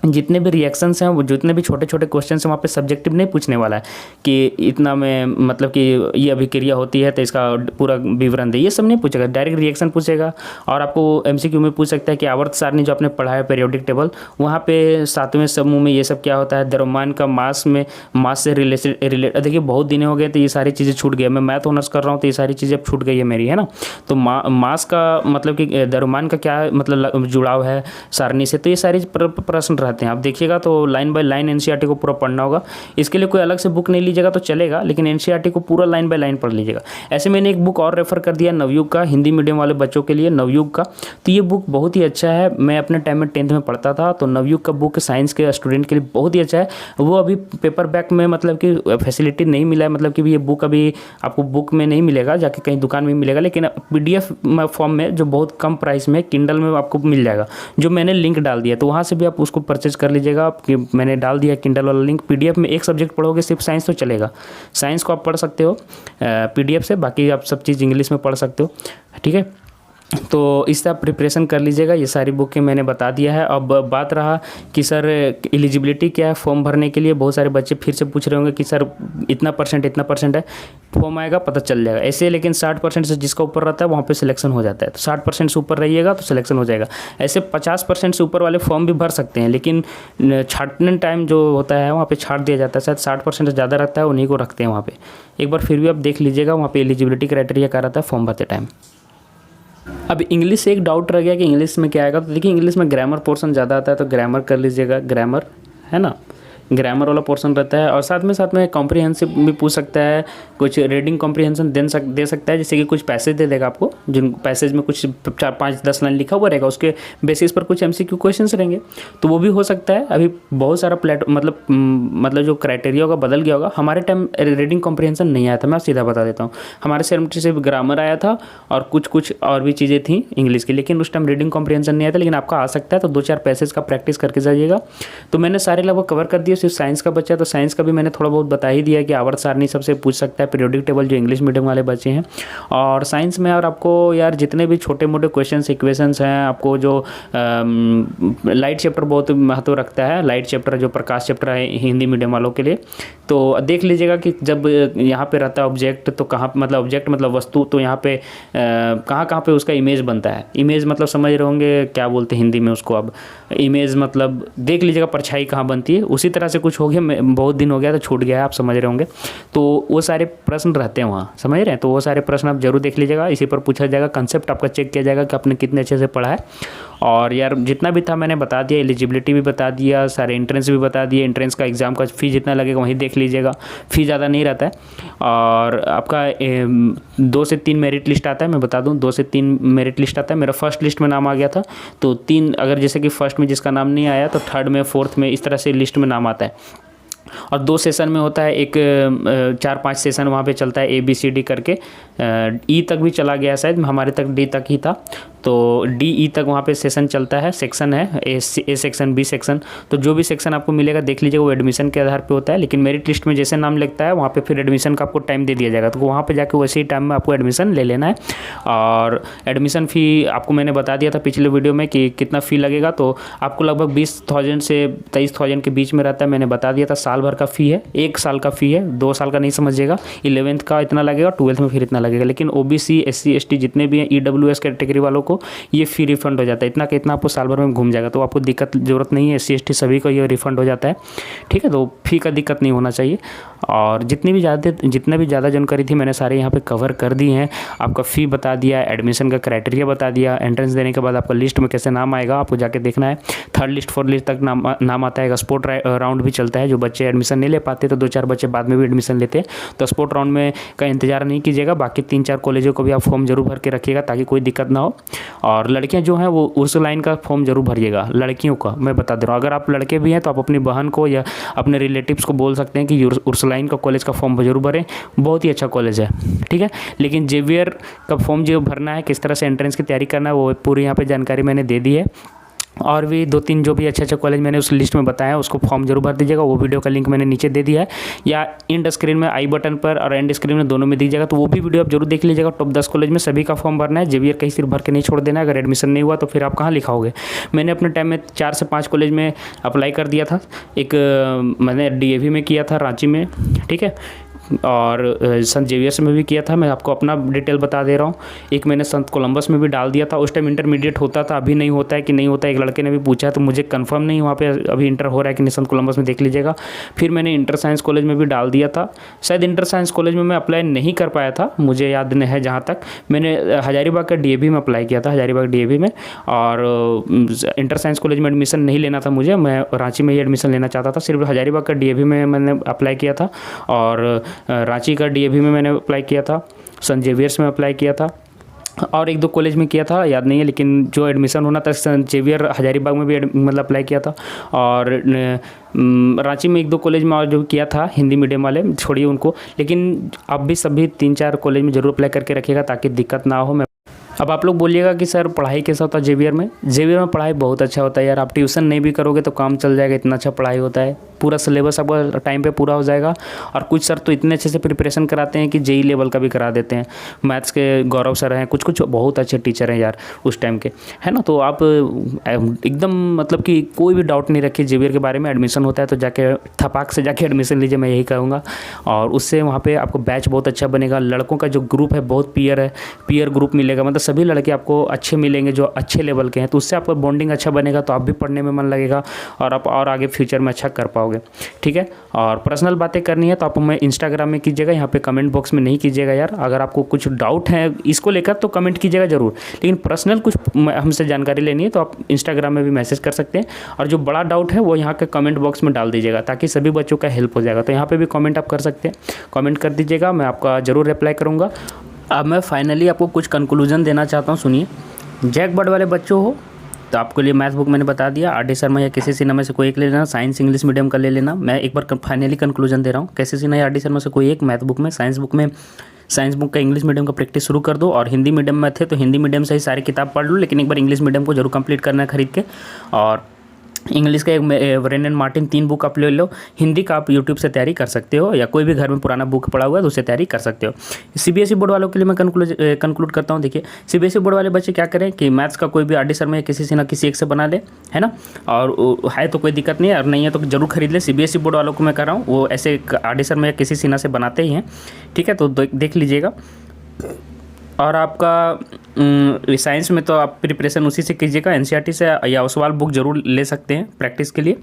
S4: जितने भी रिएक्शंस हैं, वो जितने भी छोटे छोटे क्वेश्चन हैं, वहाँ पे सब्जेक्टिव नहीं पूछने वाला है कि इतना में मतलब कि ये अभिक्रिया होती है तो इसका पूरा विवरण दे, ये सब नहीं पूछेगा। डायरेक्ट रिएक्शन पूछेगा। और आपको एमसीक्यू में पूछ सकता है कि आवर्त सारणी जो आपने पढ़ा है पीरियोडिक टेबल, वहाँ पे 7वें समूह में ये सब क्या होता है, द्रव्यमान का मास में मास से रिलेट देखिए बहुत दिन हो गए तो ये सारी चीज़ें छूट गई। मैं मैथ ऑनर्स कर रहा हूँ तो ये सारी चीज़ें अब छूट गई है मेरी, है ना। तो मास का मतलब कि द्रव्यमान का क्या मतलब जुड़ाव है सारणी से, तो ये सारी प्रश्न रहते हैं। आप देखिएगा तो लाइन बाय लाइन एनसीईआरटी को पूरा पढ़ना होगा। इसके लिए कोई अलग से बुक नहीं लीजिएगा तो चलेगा, लेकिन एनसीईआरटी को पूरा लाइन बाय लाइन पढ़ लीजिएगा। ऐसे मैंने एक बुक और रेफर कर दिया नवयुग का, हिंदी मीडियम वाले बच्चों के लिए नवयुग का। तो ये बुक बहुत ही अच्छा है। मैं अपने टाइम में 10th में पढ़ता था, तो नवयुग का बुक साइंस के स्टूडेंट के लिए बहुत ही अच्छा है। वो अभी पेपर बैक में मतलब कि फैसिलिटी नहीं मिला है, मतलब कि ये बुक अभी आपको बुक में नहीं मिलेगा, जाके कहीं दुकान में मिलेगा, लेकिन पीडीएफ फॉर्म में जो बहुत कम प्राइस में किंडल में आपको मिल जाएगा, जो मैंने लिंक डाल दिया, तो वहाँ से भी आप उसको परचेज कर लीजिएगा। कि मैंने डाल दिया किंडल वाला लिंक। पीडीएफ में एक सब्जेक्ट पढ़ोगे सिर्फ साइंस तो चलेगा, साइंस को आप पढ़ सकते हो पीडीएफ से, बाकी आप सब चीज़ इंग्लिश में पढ़ सकते हो, ठीक है। तो इससे आप प्रिपरेशन कर लीजिएगा। ये सारी बुकें मैंने बता दिया है। अब बात रहा कि सर एलिजिबिलिटी क्या है फॉर्म भरने के लिए। बहुत सारे बच्चे फिर से पूछ रहे होंगे कि सर इतना परसेंट है, फॉर्म आएगा पता चल जाएगा ऐसे। लेकिन 60% से जिसका ऊपर रहता है वहाँ पे सिलेक्शन हो जाता है, तो 60% से ऊपर रहिएगा तो सिलेक्शन हो जाएगा। ऐसे 50% से ऊपर वाले फॉर्म भी भर सकते हैं, लेकिन छाटने टाइम जो होता है वहाँ पे छाट दिया जाता है। शायद 60% से ज़्यादा रहता है, उन्हीं को रखते हैं वहाँ पे। एक बार फिर भी आप देख लीजिएगा वहाँ पे एलिजिबिलिटी क्राइटेरिया क्या रहता है फॉर्म भरते टाइम। अब इंग्लिश से एक डाउट रह गया कि इंग्लिश में क्या आएगा, तो देखिए इंग्लिश में ग्रामर पोर्शन ज़्यादा आता है, तो ग्रामर कर लीजिएगा। ग्रामर है ना, ग्रामर वाला पोर्शन रहता है। और साथ में कॉम्प्रिहेंसिव भी पूछ सकता है, कुछ रीडिंग कॉम्प्रिहेंशन दे सकता है, जैसे कि कुछ पैसेज दे देगा आपको, जिन पैसेज में कुछ 4-5-10 लाइन लिखा हुआ रहेगा, उसके बेसिस पर कुछ एमसीक्यू क्वेश्चंस रहेंगे, तो वो भी हो सकता है। अभी बहुत सारा मतलब जो क्राइटेरिया होगा बदल गया होगा। हमारे टाइम रीडिंग कॉम्प्रिहेंशन नहीं आया था, मैं सीधा बता देता हूँ। हमारे सेमेस्टर से ग्रामर आया था और कुछ और भी चीज़ें थी इंग्लिश की, लेकिन उस टाइम रीडिंग कॉम्प्रिहेंशन नहीं आया था। लेकिन आपका आ सकता है, तो 2-4 पैसेज का प्रैक्टिस करके जाइएगा। तो मैंने सारे लगभग कवर कर दिए। सिर्फ साइंस का बच्चा है, तो साइंस का भी मैंने थोड़ा बहुत बता ही दिया कि आवर्त सारणी सबसे पूछ सकता है, पीरियोडिक टेबल जो इंग्लिश मीडियम वाले बच्चे हैं। और साइंस में और आपको यार जितने भी छोटे मोटे क्वेश्चंस इक्वेशंस हैं, आपको जो लाइट चैप्टर बहुत महत्व रखता है, लाइट चैप्टर जो प्रकाश चैप्टर है हिंदी मीडियम वालों के लिए, तो देख लीजिएगा कि जब यहाँ पे रहता है ऑब्जेक्ट, तो कहाँ मतलब ऑब्जेक्ट मतलब वस्तु, तो यहाँ पे कहाँ पे उसका इमेज बनता है। इमेज मतलब समझ रहे होंगे क्या बोलते हैं हिंदी में उसको। अब इमेज मतलब देख लीजिएगा परछाई कहाँ बनती है, उसी तरह से कुछ हो गया। बहुत दिन हो गया तो छूट गया है, आप समझ रहे होंगे। तो वो सारे प्रश्न रहते हैं वहाँ, समझ रहे हैं। तो वो सारे प्रश्न आप जरूर देख लीजिएगा, इसी पर पूछा जाएगा। कंसेप्ट आपका चेक किया जाएगा कि आपने कितने अच्छे से पढ़ा है। और यार जितना भी था मैंने बता दिया, एलिजिबिलिटी भी बता दिया, सारे एंट्रेंस भी बता दिए। एंट्रेंस का एग्ज़ाम का फ़ी जितना लगेगा वहीं देख लीजिएगा, फ़ी ज़्यादा नहीं रहता है। और आपका 2 से 3 मेरिट लिस्ट आता है, मैं बता दूं 2 से 3 मेरिट लिस्ट आता है। मेरा फर्स्ट लिस्ट में नाम आ गया था, तो 3 अगर जैसे कि फर्स्ट में जिसका नाम नहीं आया तो थर्ड में, फोर्थ में, इस तरह से लिस्ट में नाम आता है। और 2 सेशन में होता है, एक 4-5 सेशन वहाँ पे चलता है ABCD करके। ई तक भी चला गया शायद, हमारे तक D तक ही था, तो DE तक वहाँ पे सेशन चलता है, सेक्शन है ए सेक्शन, B सेक्शन। तो जो भी सेक्शन आपको मिलेगा देख लीजिएगा, वो एडमिशन के आधार पे होता है। लेकिन मेरिट लिस्ट में जैसे नाम लगता है वहाँ पे फिर एडमिशन का आपको टाइम दे दिया जाएगा, तो वहाँ पे जाके वैसे ही टाइम में आपको एडमिशन ले लेना है। और एडमिशन फ़ी आपको मैंने बता दिया था पिछले वीडियो में कि कितना फ़ी लगेगा, तो आपको लगभग 20,000 से 23,000 के बीच में रहता है। मैंने बता दिया था साल भर का फ़ी है, 1 साल का फ़ी है, 2 साल का नहीं समझिएगा। 11th का इतना लगेगा, 12th में फिर इतना लगेगा। लेकिन OBC SC ST जितने भी हैं EWS कैटेगरी वालों को ये फ़ी रिफंड हो जाता है, इतना कि इतना आपको साल भर में घूम जाएगा, तो आपको दिक्कत ज़रूरत नहीं है। SC ST सभी को ये रिफंड हो जाता है, ठीक है। तो फ़ी का दिक्कत नहीं होना चाहिए। और जितनी भी ज़्यादा जानकारी थी मैंने सारे यहाँ पे कवर कर दी हैं। आपका फ़ी बता दिया, एडमिशन का क्राइटेरिया बता दिया, एंट्रेंस देने के बाद आपका लिस्ट में कैसे नाम आएगा आपको जाके देखना है। 3rd लिस्ट 4th लिस्ट तक नाम आता है। स्पोर्ट राउंड भी चलता है, जो बच्चे एडमिशन नहीं ले पाते तो 2-4 बच्चे बाद में भी एडमिशन लेते हैं, तो स्पोर्ट राउंड में का इंतजार नहीं कीजिएगा। बाकी 3-4 कॉलेजों को भी आप फॉर्म जरूर भर के रखिएगा ताकि कोई दिक्कत ना हो। और लड़कियां जो हैं वो उस लाइन का फॉर्म जरूर भरिएगा, लड़कियों का मैं बता दे रहा हूँ। अगर आप लड़के भी हैं तो आप अपनी बहन को या अपने रिलेटिव्स को बोल सकते हैं कि उर्सलाइन का कॉलेज का फॉर्म जरूर भरें, बहुत ही अच्छा कॉलेज है, ठीक है। लेकिन जेवियर का फॉर्म जो भरना है, किस तरह से एंट्रेंस की तैयारी करना है, वो पूरी यहाँ पे जानकारी मैंने दे दी है। और भी 2-3 जो भी अच्छे कॉलेज मैंने उस लिस्ट में बताया उसको फॉर्म जरूर भर दीजिएगा। वो वीडियो का लिंक मैंने नीचे दे दिया है या एंड स्क्रीन में आई बटन पर और एंड स्क्रीन में दोनों में दीजिएगा, तो वो भी वीडियो आप जरूर देख लीजिएगा। टॉप 10 कॉलेज में सभी का फॉर्म भरना है, जेवीआर कहीं सिर्फ भर के नहीं छोड़ देना है। अगर एडमिशन नहीं हुआ तो फिर आप कहाँ लिखाओगे। मैंने अपने टाइम में 4 से 5 कॉलेज में अप्लाई कर दिया था। एक मैंने डीएवी में किया था रांची में, ठीक है, और संत जेवियर्स में भी किया था। मैं आपको अपना डिटेल बता दे रहा हूँ। एक मैंने संत कोलंबस में भी डाल दिया था। उस टाइम इंटरमीडिएट होता था, अभी नहीं होता है कि नहीं होता है, एक लड़के ने भी पूछा तो मुझे कंफर्म नहीं वहाँ पे अभी इंटर हो रहा है कि नहीं। संत कोलंबस में देख लीजिएगा। फिर मैंने इंटर साइंस कॉलेज में भी डाल दिया था। शायद इंटर साइंस कॉलेज में मैं अप्लाई नहीं कर पाया था, मुझे याद नहीं है। जहाँ तक मैंने हजारीबाग का डीएवी में अप्लाई किया था, हजारीबाग डीएवी में, और इंटर साइंस कॉलेज में एडमिशन नहीं लेना था मुझे, मैं रांची में ही एडमिशन लेना चाहता था। सिर्फ हजारीबाग का डीएवी में मैंने अप्लाई किया था और रांची का डीएवी में मैंने अप्लाई किया था, संत जेवियर्स में अप्लाई किया था और 1-2 कॉलेज में किया था, याद नहीं है। लेकिन जो एडमिशन होना था संत जेवियर हजारीबाग में भी मतलब अप्लाई किया था और रांची में 1-2 कॉलेज में और जो किया था हिंदी मीडियम वाले, छोड़िए उनको। लेकिन अब भी सभी 3-4 कॉलेज में ज़रूर अप्लाई करके रखिएगा ताकि दिक्कत ना हो। अब आप लोग बोलिएगा कि सर पढ़ाई कैसा होता है जेवियर में। जेवियर में पढ़ाई बहुत अच्छा होता है यार। आप ट्यूशन नहीं भी करोगे तो काम चल जाएगा, इतना अच्छा पढ़ाई होता है। पूरा सिलेबस आपका टाइम पे पूरा हो जाएगा और कुछ सर तो इतने अच्छे से प्रिपरेशन कराते हैं कि जेई लेवल का भी करा देते हैं। मैथ्स के गौरव सर हैं, कुछ बहुत अच्छे टीचर हैं यार उस टाइम के, है ना। तो आप एकदम मतलब कि कोई भी डाउट नहीं रखिए जेवियर के बारे में। एडमिशन होता है तो जाके थपाक से जाके एडमिशन लीजिए, मैं यही कहूँगा। और उससे वहाँ पर आपको बैच बहुत अच्छा बनेगा। लड़कों का जो ग्रुप है बहुत पीयर है, पीयर ग्रुप मिलेगा, मतलब सभी लड़के आपको अच्छे मिलेंगे जो अच्छे लेवल के हैं। तो उससे आपका बॉन्डिंग अच्छा बनेगा, तो आप भी पढ़ने में मन लगेगा और आप और आगे फ्यूचर में अच्छा कर पाओगे, ठीक है। और पर्सनल बातें करनी है तो आप हमें इंस्टाग्राम में कीजिएगा, यहाँ पे कमेंट बॉक्स में नहीं कीजिएगा यार। अगर आपको कुछ डाउट है इसको लेकर तो कमेंट कीजिएगा ज़रूर, लेकिन पर्सनल कुछ हमसे जानकारी लेनी है तो आप इंस्टाग्राम में भी मैसेज कर सकते हैं। और जो बड़ा डाउट है वो यहाँ के कमेंट बॉक्स में डाल दीजिएगा ताकि सभी बच्चों का हेल्प हो जाएगा। तो यहाँ पर भी कॉमेंट आप कर सकते हैं, कॉमेंट कर दीजिएगा, मैं आपका ज़रूर रिप्लाई करूँगा। अब मैं फाइनली आपको कुछ कंक्लूजन देना चाहता हूँ, सुनिए। जैक बोर्ड वाले बच्चों हो तो आपके लिए मैथ बुक मैंने बता दिया, आर डी शर्मा या किसी सिन्हा में से कोई एक ले लेना। साइंस इंग्लिश मीडियम का ले लेना। मैं एक बार फाइनली कंक्लूजन दे रहा हूँ, किसी सिन्हा या आर डी शर्मा से कोई एक मैथ बुक में, साइंस बुक का इंग्लिश मीडियम का प्रैक्टिस शुरू कर दो। और हिंदी मीडियम में थे तो हिंदी मीडियम से ही सारी किताब पढ़ लो, लेकिन एक बार इंग्लिश मीडियम को जरूर कंप्लीट करना है खरीद के। और इंग्लिश का एक रेन एंड मार्टिन 3 बुक आप ले लो। हिंदी का आप यूट्यूब से तैयारी कर सकते हो या कोई भी घर में पुराना बुक पड़ा हुआ है तो उससे तैयारी कर सकते हो। सीबीएसई बोर्ड वालों के लिए मैं कंक्लूड करता हूँ। देखिए सीबीएसई बोर्ड वाले बच्चे क्या करें कि मैथ्स का कोई भी आर डी शर्मा या किसी से ना किसी एक से बना ले, है ना। और है तो कोई दिक्कत नहीं है, और नहीं है तो जरूर खरीद ले। सीबीएसई बोर्ड वालों को मैं कह रहा हूँ वो ऐसे आर डी शर्मा या किसी सिन्हा से बनाते ही हैं, ठीक है। तो देख लीजिएगा। और आपका साइंस में तो आप प्रिपरेशन उसी से कीजिएगा, एनसीईआरटी से या ओसवाल बुक जरूर ले सकते हैं प्रैक्टिस के लिए।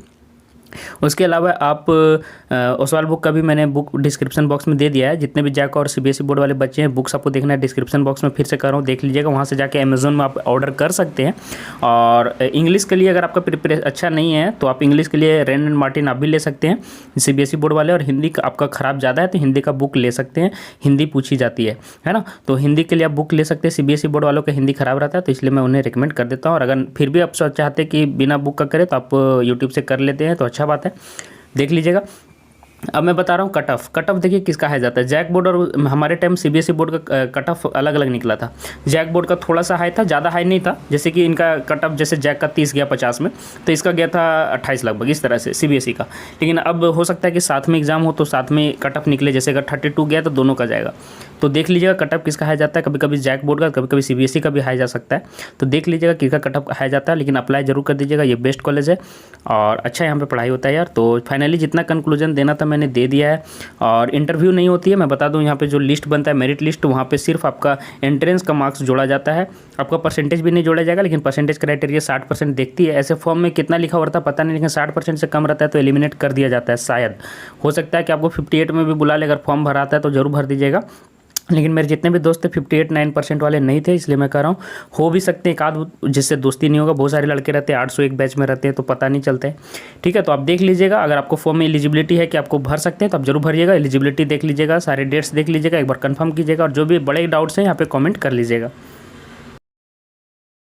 S4: उसके अलावा आप ओसवाल बुक का भी मैंने बुक डिस्क्रिप्शन बॉक्स में दे दिया है। जितने भी जैक और सीबीएसई बोर्ड वाले बच्चे हैं बुक्स आपको देखना है डिस्क्रिप्शन बॉक्स में, फिर से कर रहा हूँ, देख लीजिएगा। वहाँ से जाके अमेज़न में आप ऑर्डर कर सकते हैं। और इंग्लिश के लिए अगर आपका प्रिपरेशन अच्छा नहीं है तो आप इंग्लिश के लिए रेन एंड मार्टिन आप भी ले सकते हैं सीबीएसई बोर्ड वाले। और हिंदी का आपका ख़राब ज़्यादा है तो हिंदी का बुक ले सकते हैं, हिंदी पूछी जाती है ना। तो हिंदी के लिए आप बुक ले सकते हैं। सीबीएसई बोर्ड वालों का हिंदी ख़राब रहता है तो इसलिए मैं उन्हें रिकमेंड कर देता हूँ। और अगर फिर भी आप चाहते कि बिना बुक का करें तो आप यूट्यूब से कर लेते हैं तो अच्छा बात है, देख लीजिएगा। अब मैं बता रहा हूँ कट ऑफ देखिए किसका हाई जाता है। जैक बोर्ड और हमारे टाइम सीबीएसई बोर्ड का कट ऑफ अलग अलग निकला था। जैक बोर्ड का थोड़ा सा हाई था, ज़्यादा हाई नहीं था। जैसे कि इनका कट ऑफ जैसे जैक का 30 गया 50 में, तो इसका गया था 28 लगभग, इस तरह से सीबीएसई का। लेकिन अब हो सकता है कि साथ में एग्जाम हो तो साथ में कट ऑफ निकले, जैसे अगर 32 गया तो दोनों का जाएगा। तो देख लीजिएगा कट ऑफ किसका हाई जाता है। कभी कभी जैक बोर्ड का, कभी कभी सीबीएसई का भी हाई जा सकता है। तो देख लीजिएगा किसका कट ऑफ हाई जाता है, लेकिन अप्लाई जरूर कर दीजिएगा। ये बेस्ट कॉलेज है और अच्छा यहाँ पे पढ़ाई होता है यार। तो फाइनली जितना कंक्लूजन देना था मैंने दे दिया है। और इंटरव्यू नहीं होती है, मैं बता दूं यहाँ पे जो लिस्ट बनता है मेरिट लिस्ट, वहाँ पे सिर्फ आपका एंट्रेंस का मार्क्स जोड़ा जाता है, आपका परसेंटेज भी नहीं जोड़ा जाएगा। लेकिन परसेंटेज क्राइटेरिया 60% देखती है। ऐसे फॉर्म में कितना लिखा होता है पता नहीं, लेकिन 60% से कम रहता है तो एलिमिनेट कर दिया जाता है। शायद हो सकता है कि आपको 58 में भी बुला ले, अगर फॉर्म भरा आता है तो जरूर भर दीजिएगा। लेकिन मेरे जितने भी दोस्त थे 58-9% वाले नहीं थे, इसलिए मैं कह रहा हूँ हो भी सकते हैं एक आध जिससे दोस्ती नहीं होगा। बहुत सारे लड़के रहते हैं 800 एक बैच में रहते हैं तो पता नहीं चलता है, ठीक है। तो आप देख लीजिएगा, अगर आपको फॉर्म में एलिजिबिलिटी है कि आपको भर सकते हैं तो आप जरूर भरिएगा। एलिजिबिलिटी देख लीजिएगा, सारे डेट्स देख लीजिएगा, एक बार कंफर्म कीजिएगा। और जो भी बड़े डाउट्स हैं यहाँ पे कमेंट कर लीजिएगा।